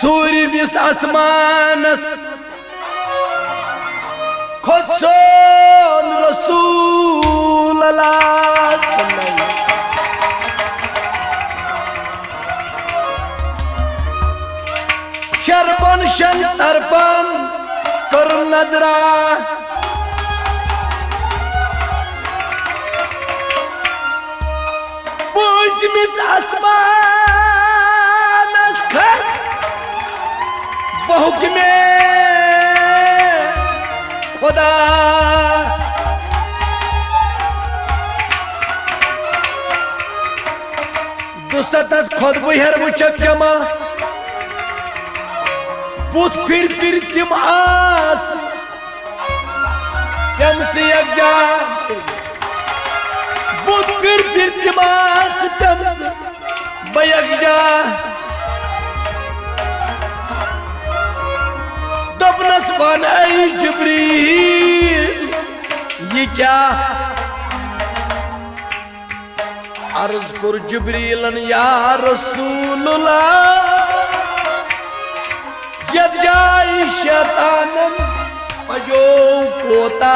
सूर्यमिस आसमानस खुद सोन रसूल अल्लाह शरबन शन तरपन कर नजरा पूजमिस आसमानस खर बहुक में खुदा दुसतत खुद बुहर वुचक जमा बुत फिर तिम आस तम से यकजा बुत फिर तिम आस तम से बयकजा दबनस बन आई जिब्रील ये क्या अर्ज कर जिब्रीलन या रसूलुल्लाह यद जाई शैतानन पजो कोता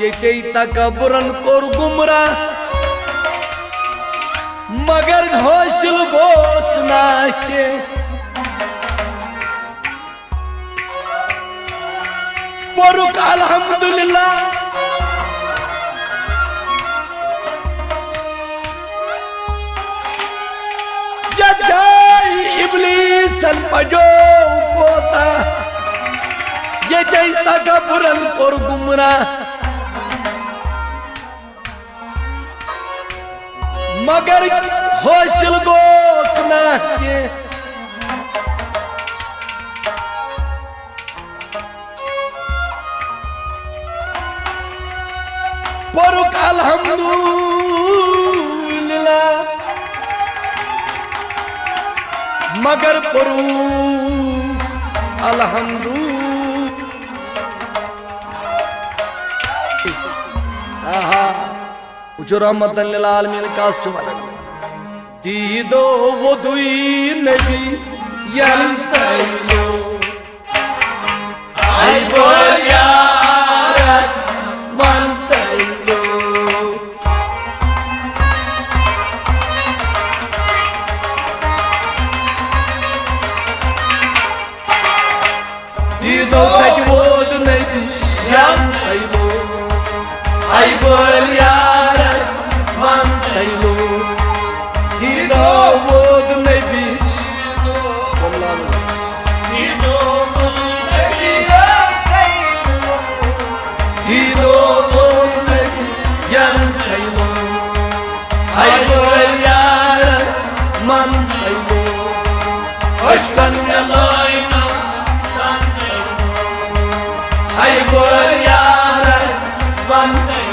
ये कई तकबरन कोर गुमरा मगर घोषल गोस नाशे परुक अल्हम्दुलिल्लाह इब्लीसन पजो कोता ये जई तकबरन कोर गुमरा मगर होशिल गोत ना के परुक अल्हम्दुलिल्लाह मगर परू अल्हम्दुलिल्लाह उचो रहमतन लिल आलमीन कास चुमन दीदो वो दुई नबी यंतयो आई बोल या रस वंतयो दीदो तजवोद नबी यंतयो आई बोल या रस वंतयो दीदो वोद नबी Ashkan yalaina sanay, ay bolyaras banay.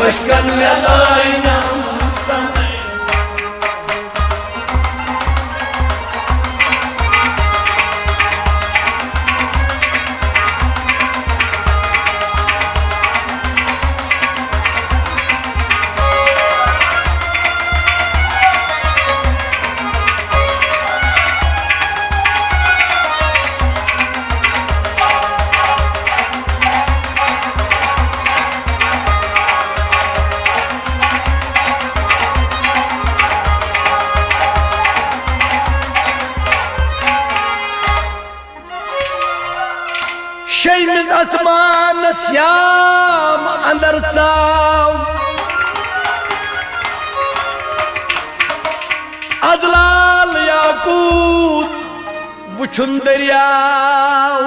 Ashkan yalaina sanay. शेमिज आसमान श्याम अंदर चाव अजलाल याकूत बुछुन दरियाव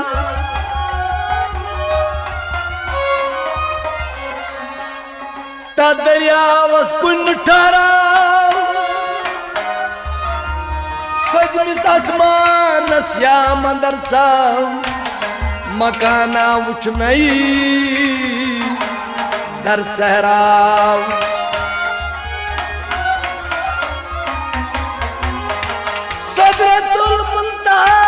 ता दरियावस कुन ठहराव सजमिज आसमान श्याम अंदर चाव मकाना उच नई दर सहराव सदरतुल मुंतहा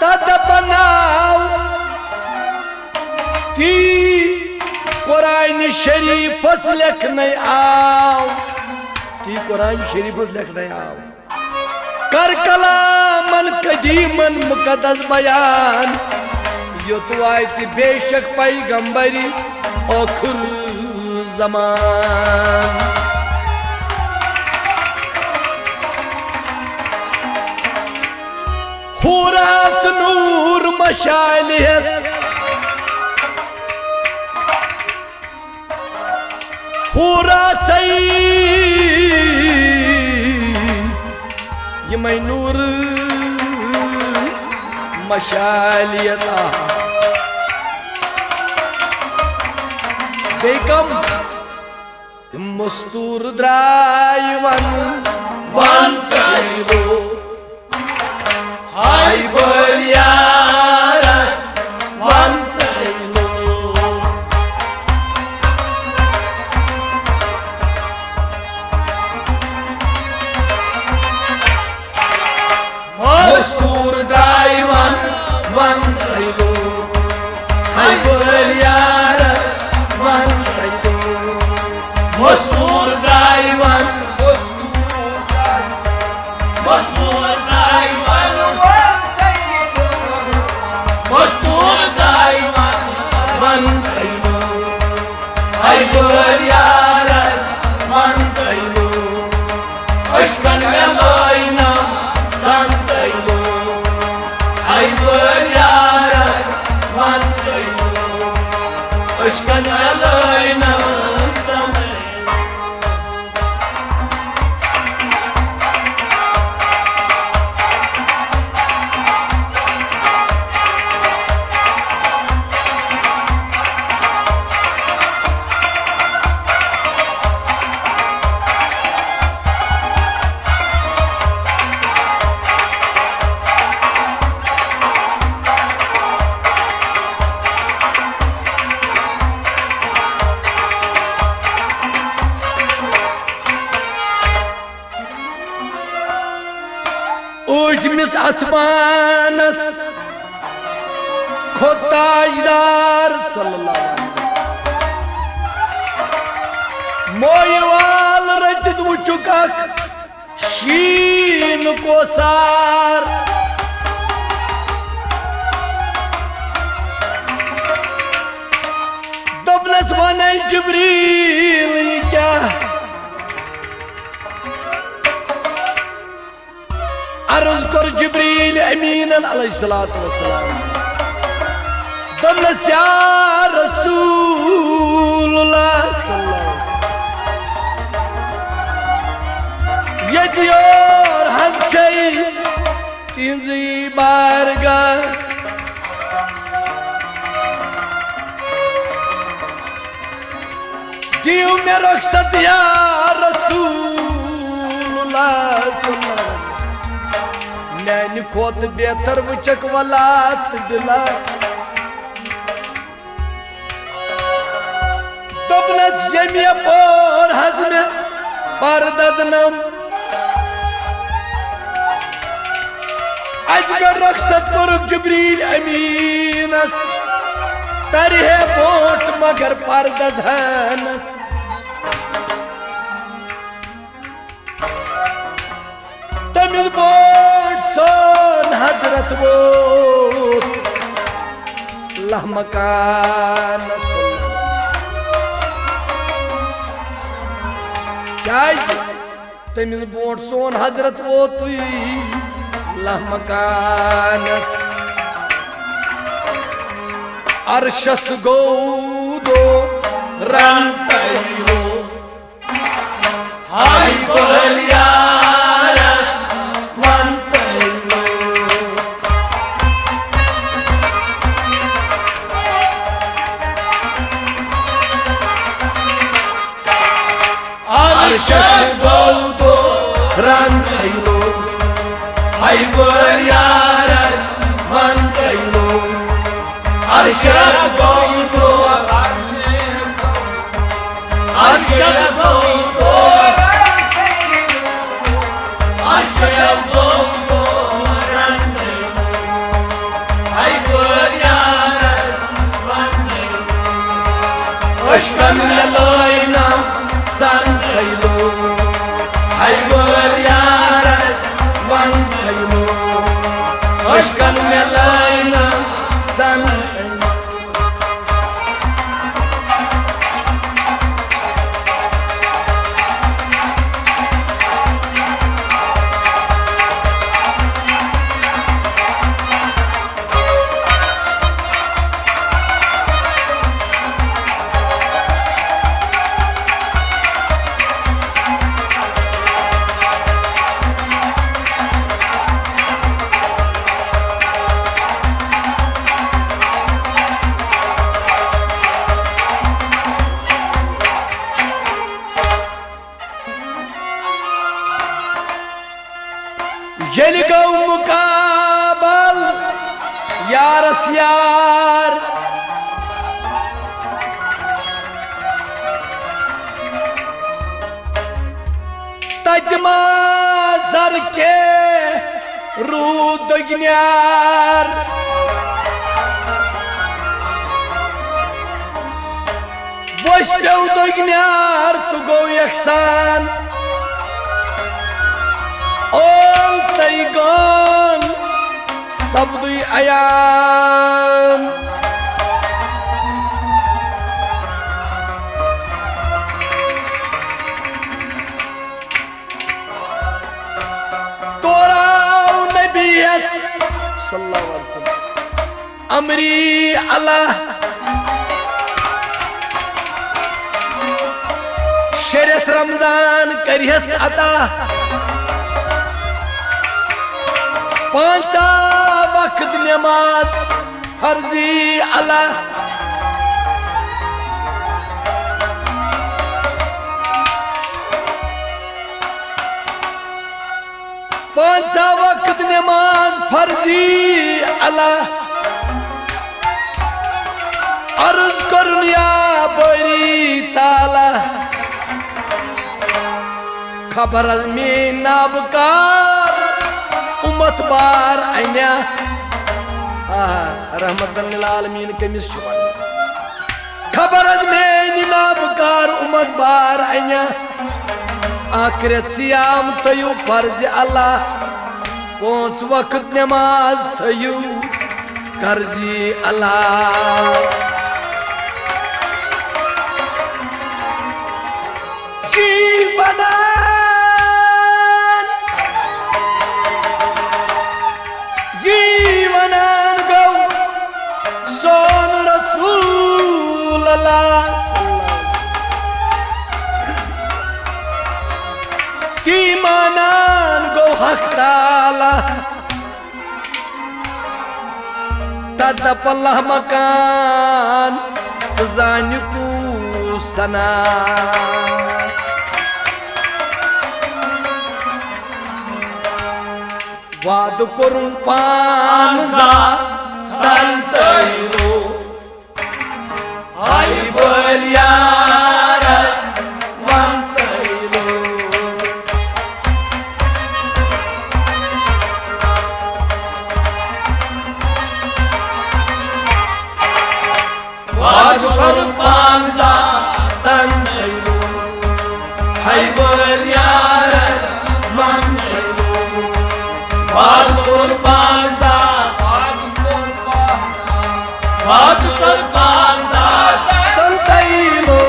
तद बनाव की कुरान शरीफ कस लेखने आव ती कुरान शरीफ लेखने आव कर कलामन कदीमन मुकद्दस बयान योतवायत बेशक पैगंबरी आखिर ज़मान हुरास नूर मशालियत हुरासई ये मैं नूर मशालियत बेकम मस्तूर द्रायवन वन कइलो हाय बलियारस वन कइलो मस्तूर द्रायवन वन कइलो हाय बलियारस वन कइलो मस्तूर द्रायवन मस्तूर द्रायवन मस्तूर द्रायवन वन कइलो हाय बलियारस वन कइलो अश्कन मेलैना सन कइलो हाय बलियारस वन कइलो अश्कन मेलैना उजमिस आसमानस खोताजदार सल्लल्लाहु अलैहि मोयवाल रचित वुचुकक शीन कोसार दबलस वनै जिब्रील क्या अर्ज कर जिब्रील अमीन अलैहिस्सलातु वस्सलाम दमलस या रसूलुल्लाह सल्लल्लाहु यदि और हज छई तिंजी बारगाह दियो में रखसत या रसूलुल्लाह सल्लल्लाहु मैंने खोत बेहतर वुचक वलात दिला तबलस यमिया पोर हजमे परददनम अजगर रखसत करुक जिब्रील अमीनस तरहे बोट मगर परदजहनस तमिल बोट सोन हजरत वो लहमकान क्या तमिल बोट सोन हजरत वो तुई लहमकान अर्शस गोदो रंतयो हाय Ballia Arshas goldo ran kailo hay bariaras man kailo Arshas goldo Arshas goldo Arshas goldo ran kailo hay bariaras man kailo Ashkan laina सन कैलो हाय बोल यारस वन कैलो अशकन में लाइना सन यल गौ मुकाबल यारस यार तजमा जर के रूद दुगन्यार वस्तेव दुगन्यार तु गो यकसान ओल तैगन सबदुई अयान तोराव नबीयत सल्लल्लाहु अलैहि वसल्लम अमरी अल्लाह शरीयत रमजान करिहस अता पांचा वक्त नमाज फर्जी अल्लाह पांचा वक्त नमाज फर्जी अल्लाह अर्ज करुन या बरी ताला खबर में नाबकार उम्मत बार आइना रहमतन लिल आलमीन कमिस खबर में नाबकार उम्मत बार आइना आखिरत सियाम थयु फर्ज अल्लाह पांच वक्त नमाज थयु कर्जी अल्लाह जीवनान गौ सोन रसूल अल्लाह कीमानान गो हक ताला तदपल्लाह मकान जानिकू सना वाद करुं पानजा तंतैलो हाय बोल यारस वंतैलो वाद करुं पानजा तंतैलो हाय बोल यारस वंतैलो वाद कुर्बानजा संतैलो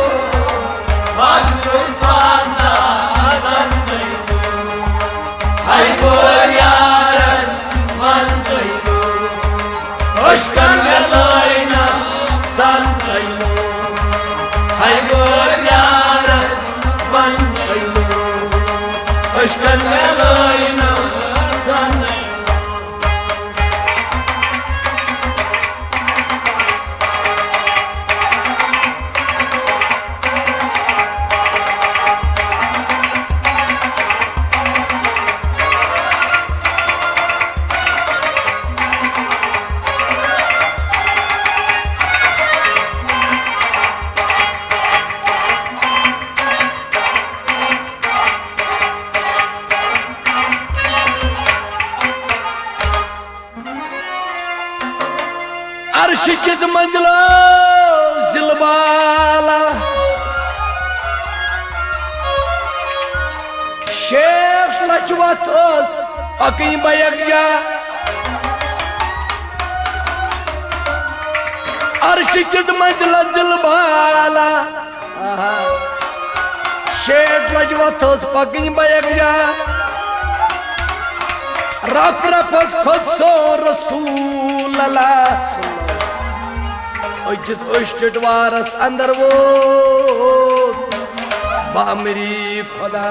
वाद कुर्बानजा संतैलो हाय बोल यारस वंतैलो अशकन लाइना संतैलो हाय बोल यारस वंतैलो अशकन लाइना अर्श चित मंजलो जिलबाला लचवत पकई बयगिया अर्श किस मंजिल जिलबाला शेख लजवत पकई बयगिया रफ रफस खुद सो रसूल अल्लाह अष्टवारस अंदर वो बामरी खुदा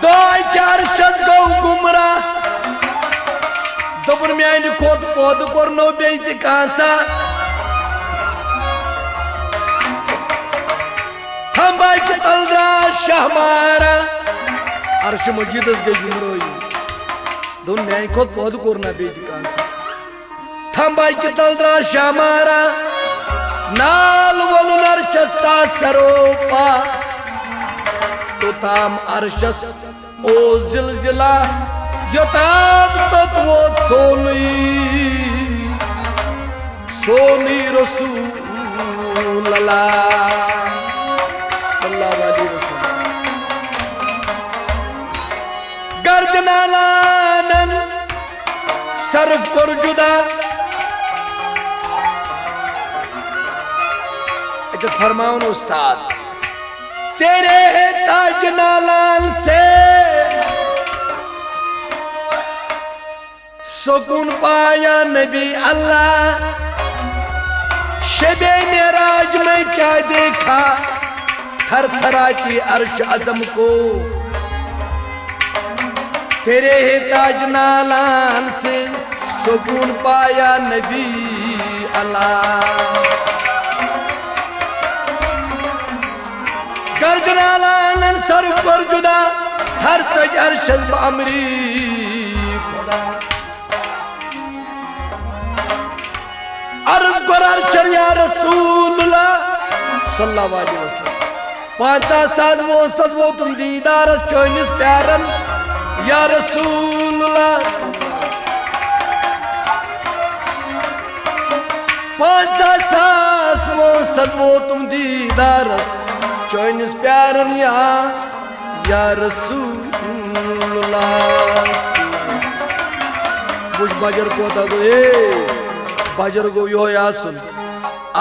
दो चार शस गो गुमरा दोपन म्यान खोद पौध कोर नो बेच कांसा हम बाई के तलदा शहमारा अर्श मस्जिद गई गुमरोई दोन म्यान खोद पौध कोर ना बेच कांसा हम बाई के तलदा शहमारा नाल वलु नरशस्ता सरोपा तो ताम अर्शस ओ जिलजिला यताब तत्व सोनी रसूल अल्लाह सल्लल्लाहु अलैहि वसल्लम गर्दनालानन सर्फ कर जुदा इधर फरमाओ ना उस्ताद तेरे ताज नालान से सुकून पाया नबी अल्लाह शबे मेराज में क्या देखा थर थराती अर्श अदम को तेरे ताज नालान से सुकून पाया नबी अल्लाह गर्दनालान सर पर जुदा हर तज अर्श बामरी खुदा अर्ज करार चढ़िया रसूलुल्लाह सल्लल्लाहु अलैहि वसल्लम पांचा साल वो सदवो तुम दीदार चोनिस प्यारन या रसूलुल्लाह पांचा साल वो सदवो तुम दीदार चोनिस प्यारन या रसूलुल्लाह कुछ बजर को था तो बजर को यो यासुन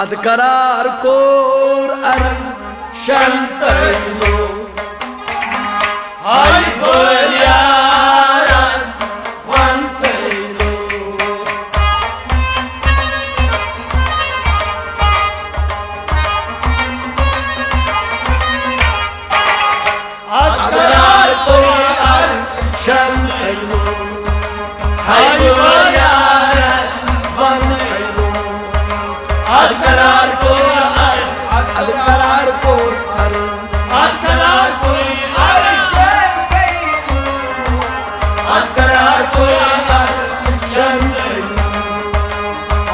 अदकरार कोर अरन शंतलो हाय बोलियारस वंतलो अदकरार कोर अरन शंतलो हाय बोलियारस अदकरार को अदकरार को अदकरार को अदकरार को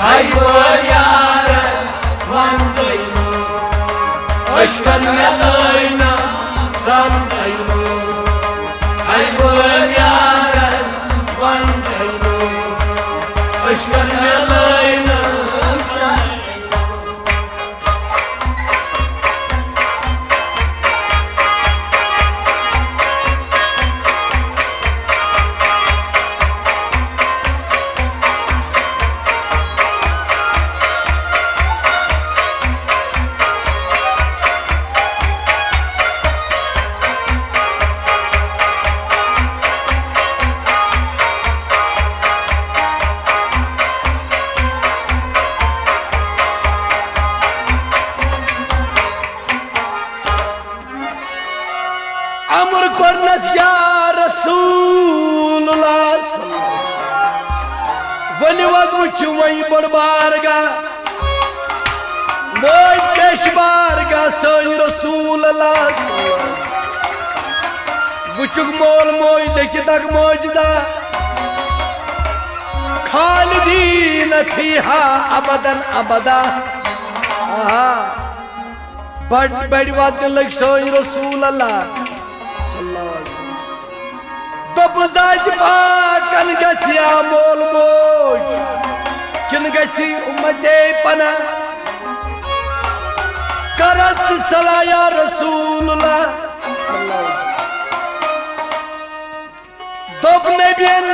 आई बोल यार वंदो अशकन में लेना संतो आई बोल यार वंदो अशकन में लेना अमर करनस या रसूलुल्लाह वनि वुच वही बड़ बारगा मोज पेश बारगा सही रसूलुल्लाह वुचुक मोल मोज देखि तक मौजदा खालिदीन फीहा अबदन अबदा बड़ बात लग सही रसूलुल्लाह दोप जाति पाकन गया मोल मोज किन गि उम्मते पना करत सला या रसूलुल्लाह दोप नबियन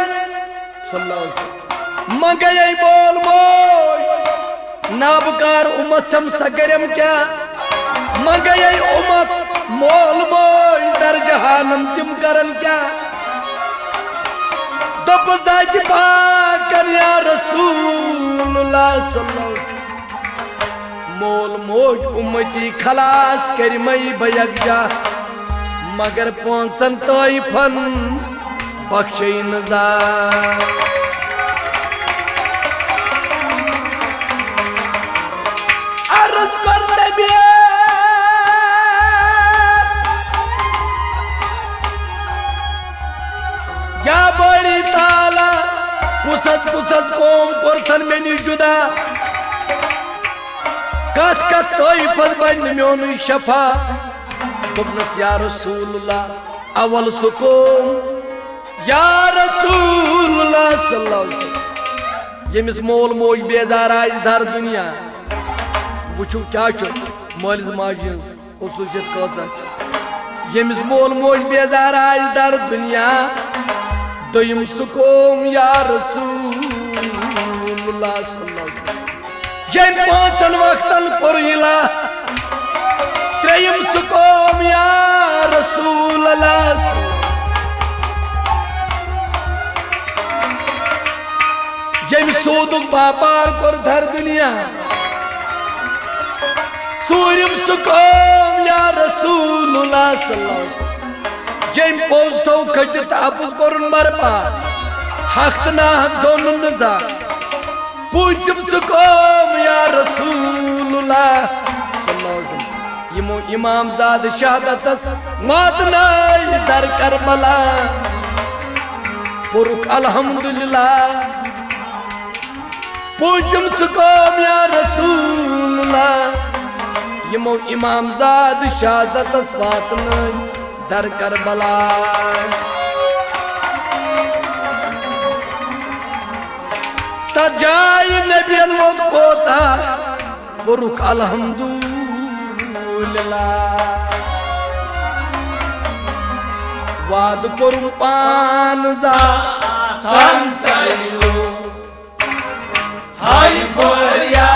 मंगे मोल मोज नाबकार उम्मत हम सगरम क्या मंगे उम्मत मोल मोज दर जहानम तिम करन क्या दोप जाति पाकन या रसूलुल्लाह मोल मोज उम्मती खलास कर मई भयजा मगर पहुंचन तोइफन बख्शे नजार अर्ज कर नबी या बड़ी ताला कुसस कोम कोरथन में जुदा कत कत तोइफत बन म्योन शफा दोपनस या रसूलुल्लाह अवल सुकूम या रसूलुल्लाह सल्लल्लाहु अलैहि वसल्लम यमिस मोल मोज बेजार आज धर दुनिया वुचु चाचो मालिस माजी खसूसियत कौचा यमिस मोल मोज बेजार आज धर दुनिया दोयम सुकूम या रसूलुल्लाह सल्लल्लाहु अलैहि वसल्लम यम पांचन वक्तन पुरहिला त्रयम सुकूम या रसूलुल्लाह यम सोदुक बापार कर धर दुनिया सूर्यम सुकूम या रसूलुल्लाह सल्लल्लाहु अलैहि वसल्लम यम पोस्तो खजत आपस करन बरपा हक ना हक जोनुन नजा पूजम सुकूम या रसूलुल्लाह सल्लल्लाहु अलैहि वसल्लम यमो इमाम जाद शहादतस मातनाय दर करबला पुरुख अल्हम्दुलिल्लाह पूजम सुकूम या रसूलुल्लाह यमो इमाम जाद शहादतस मातनाय दर करबला तजाय नबियन वो कोता पुरुख अल्हम्दुलिल्लाह वाद कुरुम पान जा तन तयो हाय बोलिया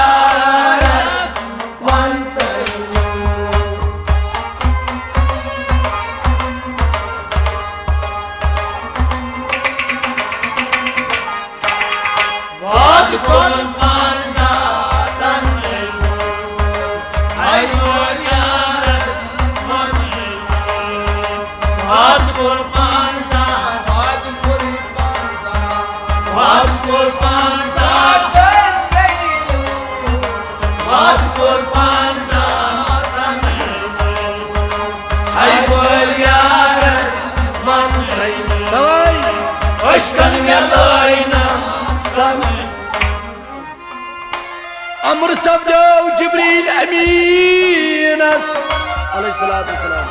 अमर सब्जो जिब्रील अमीन अलैहिस्सलातु वस्सलाम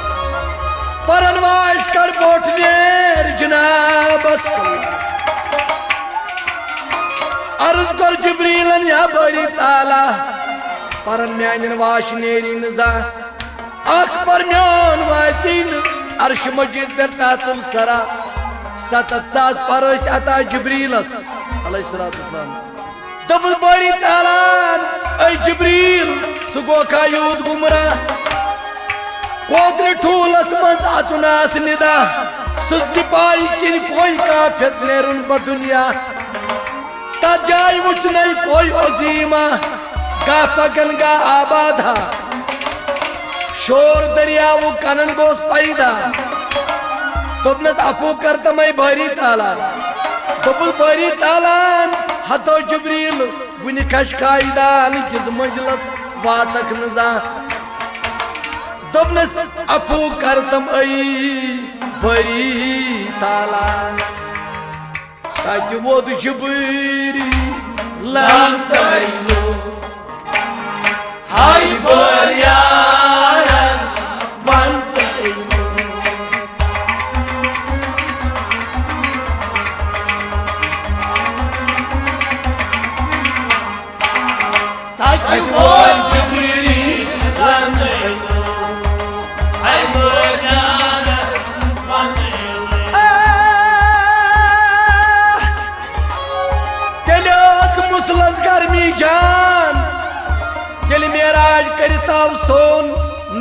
परनवाश कर बोटनेर जनाब अर्ज कर जिब्रीलन या बड़ी ताला परन म्यान वाश नेरी नजा अकबर म्यान वातिन अर्श मजीद पर तातुल सरा सतत सात परश अता जिब्रीलस अलैहिस्सलातु वस्सलाम दबल बड़ी तालान ऐ जिब्रील तु गो कायूद गुमरा कोदर ठूलस मज अतुनास निदा सुजि पाई किन कोई काफिर नेरुन बदुनिया ता जाय वुच नहीं कोई अजीमा गा पगन गा आबादा शोर दरियाव कनन गोस पैदा दोपनस अफू करतमय भरी तालान दोपल भरी तालान हतो जिब्रील वुनि कश कायदान जिज मंजलस वातक नजा दोपनस अफू करतम ऐ भरी तालान ताकि वो जिब्री लाम तैलो हाय बोलिया अटवोल जिब्रील मुसलस गर्मी जान ये मेराज कर सोन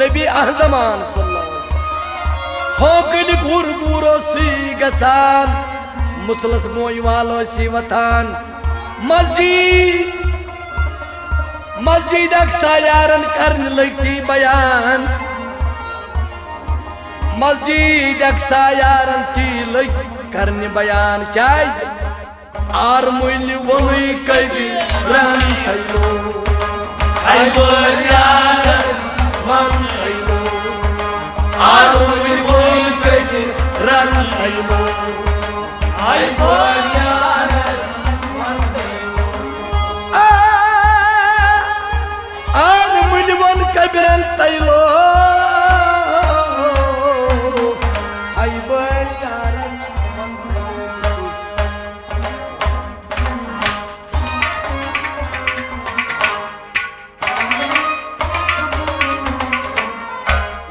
नबी अहजमान होकन गुर गुरो सी गसान मुसलस मोय वालो सी वतान मस्जिद अक्सा यारन करन लगती बयान मस्जिद अक्सा यारन ती लग करन बयान चाय आर मुइल वनुई कभी रन थैलो आई बोलियारस मन थैलो आर मुइल वनुई कभी रन थैलो आई बोलियारस मन थैलो आर मुइल वन कभी रन थैलो आई बोलियारस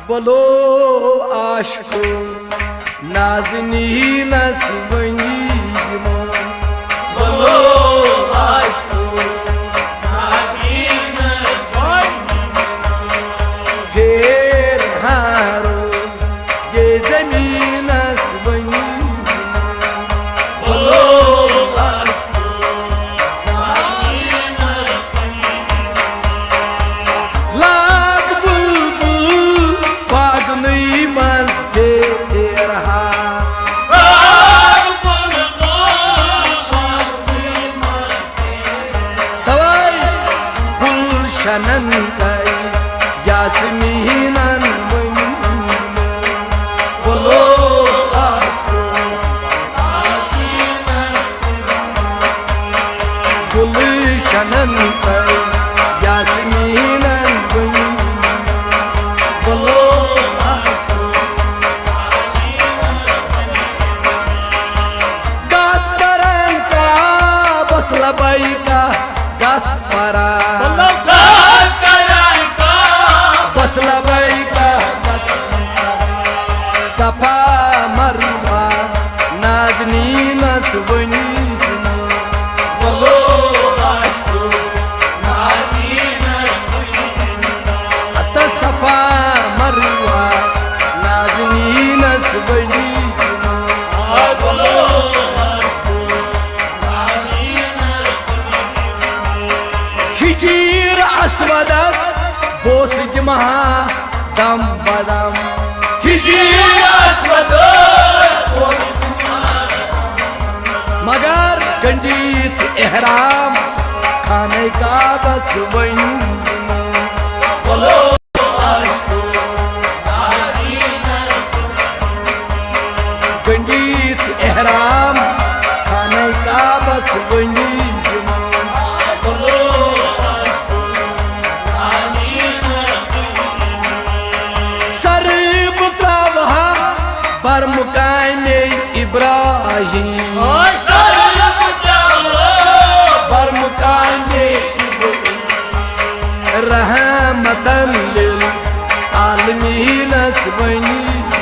बोलो आशको नाज़नी नस्वनी बोलो आशको नाज़नी नस्वनी फिर हारो ये ज़मीन नस्वनी बोलो आशको नाज़नी नस्वनी लाख बुलबुल फागुनी मज के रहा सवाई गुलशनन गई यास्मीनन बोलो आशको गुलशनन गई यास्मीनन बोलो लबाई का गस परा बस लबाई का सफा मरवा नाज़नी नस्वनी बोलो आशको नाज़नी नस्वनी अत सफा मरवा नाज़नी नस्वनी बोलो हिजीर अस्वदस बोस जमहा दम बदम हिजीर अस्वदस बोस मगर गंजीत एहराम खाने का बस वही बोलो आशको नाज़नी नस्वनी गंजीत एहराम खाने का बस वही बरमुकाम इब्राहिम बरमुकाम रहमतन लिल आलमीन नस्वनी